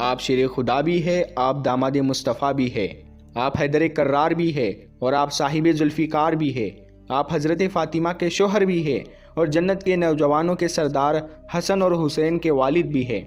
آپ شیر خدا بھی ہے، آپ داماد مصطفیٰ بھی ہے، آپ حیدر کرار بھی ہے، اور آپ صاحب ذوالفقار بھی ہے۔ آپ حضرت فاطمہ کے شوہر بھی ہے، اور جنت کے نوجوانوں کے سردار حسن اور حسین کے والد بھی ہے۔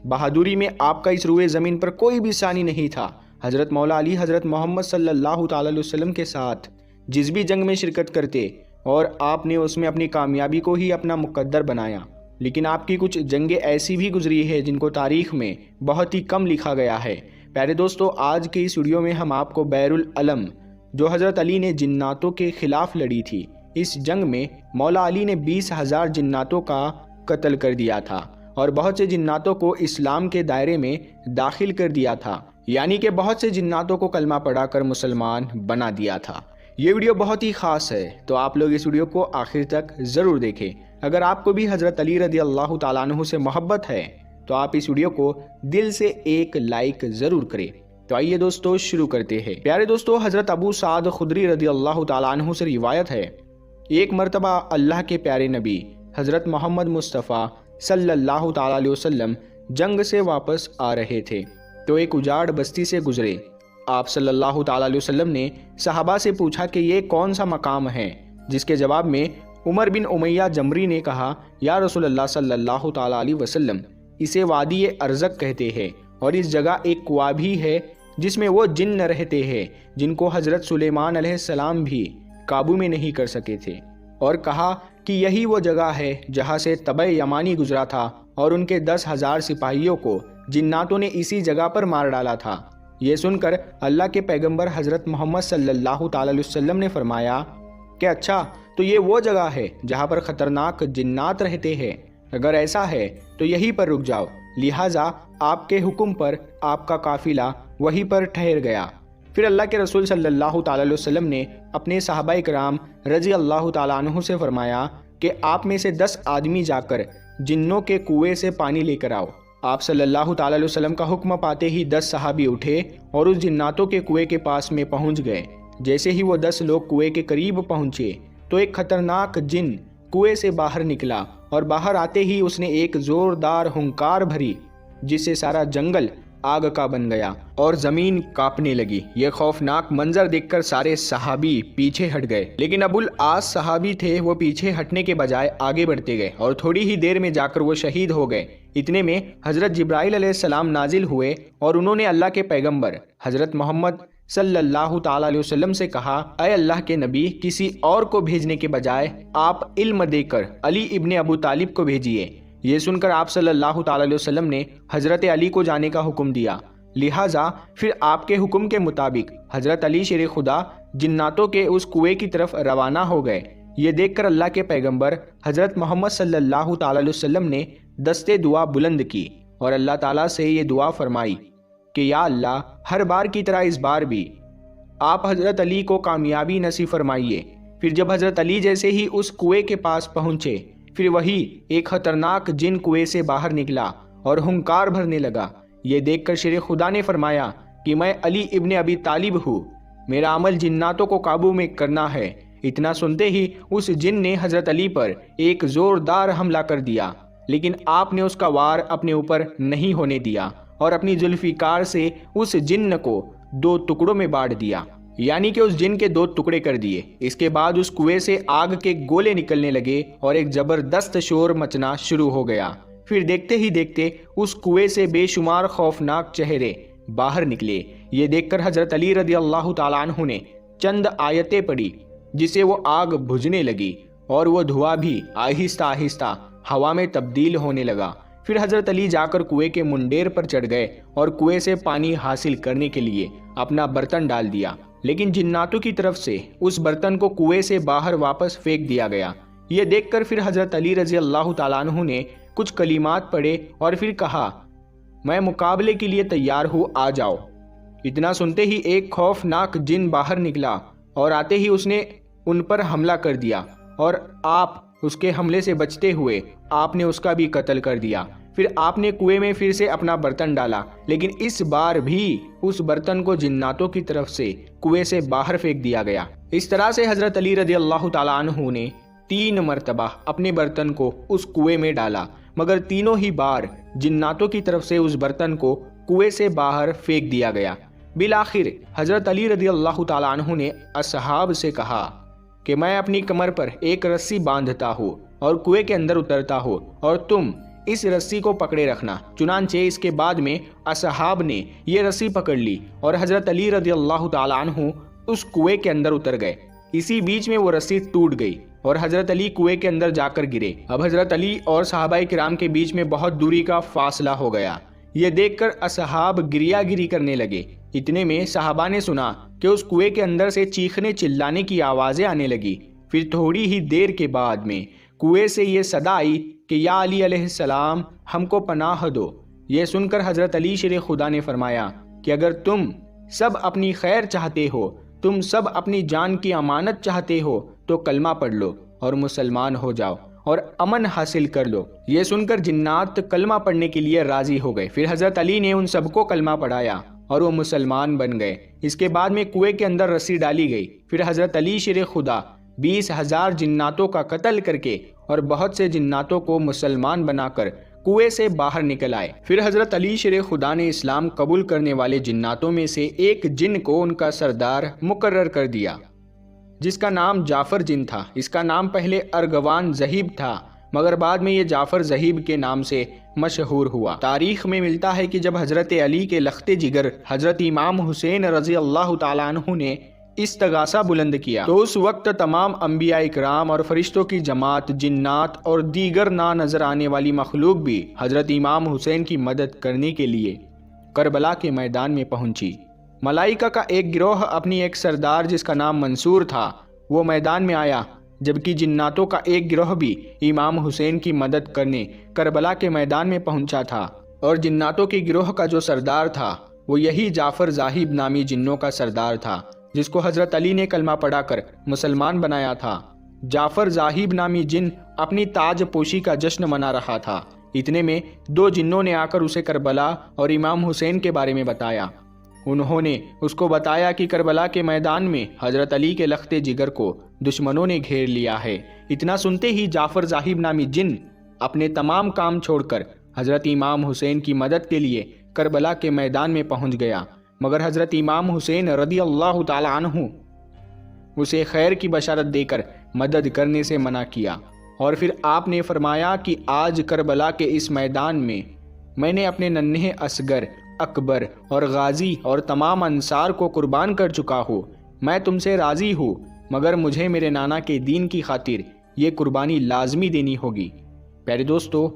بہادری میں آپ کا اس روئے زمین پر کوئی بھی ثانی نہیں تھا۔ حضرت مولا علی حضرت محمد صلی اللہ تعالیٰ علیہ وسلم کے ساتھ جس بھی جنگ میں شرکت کرتے اور آپ نے اس میں اپنی کامیابی کو ہی اپنا مقدر بنایا، لیکن آپ کی کچھ جنگیں ایسی بھی گزری ہے جن کو تاریخ میں بہت ہی کم لکھا گیا ہے۔ پیارے دوستو، آج کے اس ویڈیو میں ہم آپ کو بیر العلم، جو حضرت علی نے جناتوں کے خلاف لڑی تھی، اس جنگ میں مولا علی نے 20,000 جناتوں کا قتل کر دیا تھا اور بہت سے جناتوں کو اسلام کے دائرے میں داخل کر دیا تھا، یعنی کہ بہت سے جناتوں کو کلمہ پڑھا کر مسلمان بنا دیا تھا۔ یہ ویڈیو بہت ہی خاص ہے، تو آپ لوگ اس ویڈیو کو آخر تک ضرور دیکھیں۔ اگر آپ کو بھی حضرت علی رضی اللہ تعالیٰ عنہ سے محبت ہے تو آپ اس ویڈیو کو دل سے ایک لائک ضرور کریں۔ تو آئیے دوستو شروع کرتے ہیں۔ پیارے دوستو، حضرت ابو سعد خدری رضی اللہ تعالیٰ عنہ سے روایت ہے، ایک مرتبہ اللہ کے پیارے نبی حضرت محمد مصطفیٰ صلی اللہ تعالیٰ علیہ وسلم جنگ سے واپس آ رہے تھے تو ایک اجاڑ بستی سے گزرے۔ آپ صلی اللہ تعالیٰ علیہ وسلم نے صحابہ سے پوچھا کہ یہ کون سا مقام ہے، جس کے جواب میں عمر بن امیہ جمری نے کہا، یا رسول اللہ صلی اللہ تعالیٰ علیہ وسلم، اسے وادی ارزق کہتے ہیں، اور اس جگہ ایک کنواں بھی ہے جس میں وہ جن رہتے ہیں جن کو حضرت سلیمان علیہ السلام بھی قابو میں نہیں کر سکے تھے، اور کہا کہ یہی وہ جگہ ہے جہاں سے تبع یمانی گزرا تھا اور ان کے 10,000 سپاہیوں کو جناتوں نے اسی جگہ پر مار ڈالا تھا۔ یہ سن کر اللہ کے پیغمبر حضرت محمد صلی اللہ تعالیٰ علیہ وسلم نے فرمایا کہ اچھا، تو یہ وہ جگہ ہے جہاں پر خطرناک جنات رہتے ہیں؟ اگر ایسا ہے تو یہیں پر رک جاؤ۔ لہٰذا آپ کے حکم پر آپ کا قافلہ وہیں پر ٹھہر گیا۔ پھر اللہ کے رسول صلی اللہ تعالیٰ علیہ وسلم نے اپنے صحابہ کرام رضی اللہ تعالیٰ عنہ سے فرمایا کہ آپ میں سے 10 آدمی جا کر جنوں کے کنویں سے پانی لے کر آؤ۔ آپ صلی اللہ تعالیٰ علیہ وسلم کا حکم پاتے ہی 10 صحابی اٹھے اور اس جناتوں کے کنویں کے پاس میں پہنچ گئے۔ جیسے ہی وہ 10 لوگ کنویں کے قریب پہنچے تو ایک خطرناک جن کنویں سے باہر نکلا، اور باہر آتے ہی اس نے ایک زوردار ہنکار بھری جس سے سارا جنگل آگ کا بن گیا اور زمین کانپنے لگی۔ یہ خوفناک منظر دیکھ کر سارے صحابی پیچھے ہٹ گئے، لیکن ابو العاص صحابی تھے، وہ پیچھے ہٹنے کے بجائے آگے بڑھتے گئے اور تھوڑی ہی دیر میں جا کر وہ شہید ہو گئے۔ اتنے میں حضرت جبرائیل علیہ السلام نازل ہوئے اور انہوں نے اللہ کے پیغمبر حضرت محمد صلی اللہ تعالیٰ علیہ وسلم سے کہا، اے اللہ کے نبی، کسی اور کو بھیجنے کے بجائے آپ علم دے کر علی ابن ابو طالب کو بھیجیے۔ یہ سن کر آپ صلی اللہ تعالیٰ علیہ وسلم نے حضرت علی کو جانے کا حکم دیا۔ لہٰذا پھر آپ کے حکم کے مطابق حضرت علی شیر خدا جناتوں کے اس کنویں کی طرف روانہ ہو گئے۔ یہ دیکھ کر اللہ کے پیغمبر حضرت محمد صلی اللہ تعالیٰ علیہ وسلم نے دستے دعا بلند کی اور اللہ تعالیٰ سے یہ دعا فرمائی کہ یا اللہ، ہر بار کی طرح اس بار بھی آپ حضرت علی کو کامیابی نصیب فرمائیے۔ پھر جب حضرت علی جیسے ہی اس کنویں کے پاس پہنچے، پھر وہی ایک خطرناک جن کنویں سے باہر نکلا اور ہنکار بھرنے لگا۔ یہ دیکھ کر شیر خدا نے فرمایا کہ میں علی ابن ابی طالب ہوں، میرا عمل جناتوں کو قابو میں کرنا ہے۔ اتنا سنتے ہی اس جن نے حضرت علی پر ایک زوردار حملہ کر دیا، لیکن آپ نے اس کا وار اپنے اوپر نہیں ہونے دیا اور اپنی ذوالفقار سے اس جن کو 2 ٹکڑوں میں بانٹ دیا، یعنی کہ اس جن کے 2 ٹکڑے کر دیے۔ اس کے بعد اس کنویں سے آگ کے گولے نکلنے لگے اور ایک زبردست شور مچنا شروع ہو گیا۔ پھر دیکھتے ہی دیکھتے اس کنویں سے بے شمار خوفناک چہرے باہر نکلے۔ یہ دیکھ کر حضرت علی رضی اللہ تعالیٰ عنہ نے چند آیتیں پڑھی، جس سے وہ آگ بجھنے لگی اور وہ دھواں بھی آہستہ آہستہ ہوا میں تبدیل ہونے لگا۔ پھر حضرت علی جا کر کنویں کے منڈیر پر چڑھ گئے اور کنویں سے پانی حاصل کرنے کے لیے اپنا برتن ڈال دیا، لیکن جناتوں کی طرف سے اس برتن کو کنویں سے باہر واپس پھینک دیا گیا۔ یہ دیکھ کر پھر حضرت علی رضی اللہ تعالیٰ عنہ نے کچھ کلمات پڑھے اور پھر کہا، میں مقابلے کے لیے تیار ہوں، آ جاؤ۔ اتنا سنتے ہی ایک خوفناک جن باہر نکلا اور آتے ہی اس نے ان پر حملہ کر دیا، اور آپ اس کے حملے سے بچتے ہوئے آپ نے اس کا بھی قتل کر دیا۔ پھر آپ نے کنویں میں پھر سے اپنا برتن ڈالا، لیکن اس بار بھی اس برتن کو جناتوں کی طرف سے کنویں سے باہر پھینک دیا گیا۔ اس طرح سے حضرت علی رضی اللہ تعالیٰ عنہ نے 3 مرتبہ اپنے برتن کو اس کنویں میں ڈالا، مگر تینوں ہی بار جناتوں کی طرف سے اس برتن کو کنویں سے باہر پھینک دیا گیا۔ بالآخر حضرت علی رضی اللہ تعالیٰ عنہ نے اصحاب سے کہا کہ میں اپنی کمر پر ایک رسی باندھتا ہوں اور کنویں کے اندر اترتا ہوں اور تم اس رسی کو پکڑے رکھنا۔ چنانچہ اس کے بعد میں اصحاب نے یہ رسی پکڑ لی اور حضرت علی رضی اللہ تعالیٰ عنہ اس کنویں کے اندر اتر گئے۔ اسی بیچ میں وہ رسی ٹوٹ گئی اور حضرت علی کنویں کے اندر جا کر گرے۔ اب حضرت علی اور صحابہ کرام کے بیچ میں بہت دوری کا فاصلہ ہو گیا۔ یہ دیکھ کر اصحاب گریا گری کرنے لگے۔ اتنے میں صحابہ نے سنا کہ اس کنویں کے اندر سے چیخنے چلانے کی آوازیں آنے لگی۔ پھر تھوڑی ہی دیر کے بعد میں کنویں سے یہ صدا آئی کہ یا علی علیہ السلام ہم کو پناہ دو۔ یہ سن کر حضرت علی شیر خدا نے فرمایا کہ اگر تم سب اپنی خیر چاہتے ہو، تم سب اپنی جان کی امانت چاہتے ہو تو کلمہ پڑھ لو اور مسلمان ہو جاؤ اور امن حاصل کر لو۔ یہ سن کر جنات کلمہ پڑھنے کے لیے راضی ہو گئے۔ پھر حضرت علی نے ان سب کو کلمہ پڑھایا اور وہ مسلمان بن گئے۔ اس کے بعد میں کنویں کے اندر رسی ڈالی گئی۔ پھر حضرت علی شیر خدا 20,000 جناتوں کا قتل کر کے اور بہت سے جناتوں کو مسلمان بنا کر کنویں سے باہر نکل آئے۔ پھر حضرت علی شیر خدا نے اسلام قبول کرنے والے جناتوں میں سے ایک جن کو ان کا سردار مقرر کر دیا، جس کا نام جعفر جن تھا۔ اس کا نام پہلے ارغوان ذہیب تھا، مگر بعد میں یہ جعفر ذہیب کے نام سے مشہور ہوا۔ تاریخ میں ملتا ہے کہ جب حضرت علی کے لخت جگر حضرت امام حسین رضی اللہ تعالیٰ عنہ نے استغاثہ بلند کیا تو اس وقت تمام انبیاء اکرام اور فرشتوں کی جماعت، جنات اور دیگر نہ نظر آنے والی مخلوق بھی حضرت امام حسین کی مدد کرنے کے لیے کربلا کے میدان میں پہنچی۔ ملائکہ کا ایک گروہ اپنی ایک سردار جس کا نام منصور تھا وہ میدان میں آیا، جبکہ جناتوں کا ایک گروہ بھی امام حسین کی مدد کرنے کربلا کے میدان میں پہنچا تھا، اور جناتوں کے گروہ کا جو سردار تھا وہ یہی جعفر ذاہب نامی جنوں کا سردار تھا، جس کو حضرت علی نے کلمہ پڑھا کر مسلمان بنایا تھا۔ جعفر ذاہب نامی جن اپنی تاج پوشی کا جشن منا رہا تھا۔ اتنے میں 2 جنوں نے آ کر اسے کربلا اور امام حسین کے بارے میں بتایا۔ انہوں نے اس کو بتایا کہ کربلا کے میدان میں حضرت علی کے لخت جگر کو دشمنوں نے گھیر لیا ہے۔ اتنا سنتے ہی جعفر ذاہب نامی جن اپنے تمام کام چھوڑ کر حضرت امام حسین کی مدد کے لیے کربلا کے میدان میں پہنچ گیا، مگر حضرت امام حسین رضی اللہ تعالی عنہ اسے خیر کی بشارت دے کر مدد کرنے سے منع کیا، اور پھر آپ نے فرمایا کہ آج کربلا کے اس میدان میں نے اپنے ننھے اصغر، اکبر اور غازی اور تمام انصار کو قربان کر چکا ہوں۔ میں تم سے راضی ہوں، مگر مجھے میرے نانا کے دین کی خاطر یہ قربانی لازمی دینی ہوگی۔ پیارے دوستو،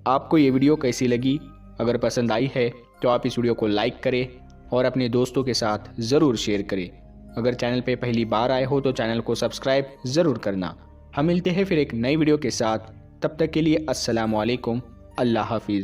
آپ کو یہ ویڈیو کیسی لگی؟ اگر پسند آئی ہے تو آپ اس ویڈیو کو لائک کریں اور اپنے دوستوں کے ساتھ ضرور شیئر کریں۔ اگر چینل پہ پہلی بار آئے ہو تو چینل کو سبسکرائب ضرور کرنا۔ ہم ملتے ہیں پھر ایک نئی ویڈیو کے ساتھ، تب تک کے لیے السلام علیکم، اللہ حافظ۔